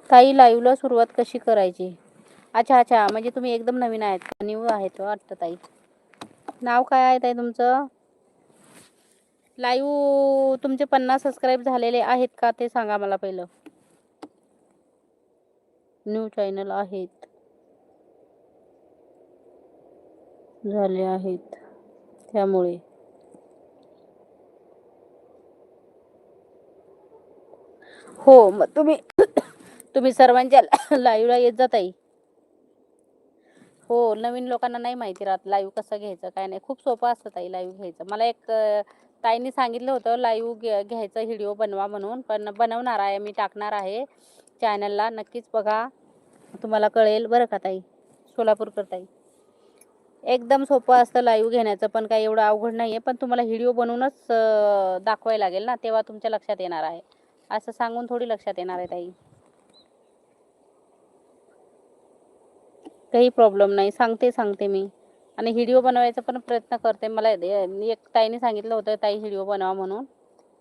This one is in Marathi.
ताई लाईव्हला सुरुवात कशी करायची? अच्छा अच्छा, म्हणजे तुम्ही एकदम नवीन आहेत, न्यू आहेत वाटतं ताई. नाव काय आहे ताई तुमचं? लाईव्ह तुमचे 50 सबस्क्राईब झालेले आहेत का ते सांगा मला पहिलं. न्यू चॅनल आहेत, झाले आहेत त्यामुळे. हो मग तुम्ही तुम्ही सर्वांच्या लाईव्हला येत जा ताई. हो, नवीन लोकांना नाही माहिती राहत लाईव्ह कसं घ्यायचं काय नाही. खूप सोपं असतं ताई लाईव्ह घ्यायचं. मला एक ताईंनी सांगितलं होतं लाईव्ह घ्यायचं व्हिडिओ बनवा म्हणून, पण बनवणार आहे मी, टाकणार आहे चॅनलला. नक्कीच बघा, तुम्हाला कळेल बरं का ताई. सोलापूरकर ताई, एकदम सोपं असतं लाईव्ह घेण्याचं, पण काही एवढं अवघड नाही आहे. पण तुम्हाला व्हिडिओ बनवूनच दाखवायला लागेल ना, तेव्हा तुमच्या लक्षात येणार आहे. असं सांगून थोडी लक्षात येणार आहे ताई. काही प्रॉब्लेम नाही, सांगते मी. आणि व्हिडिओ बनवायचा पण प्रयत्न करते. मला एक ताईने सांगितलं होतं ताई व्हिडिओ बनवा म्हणून.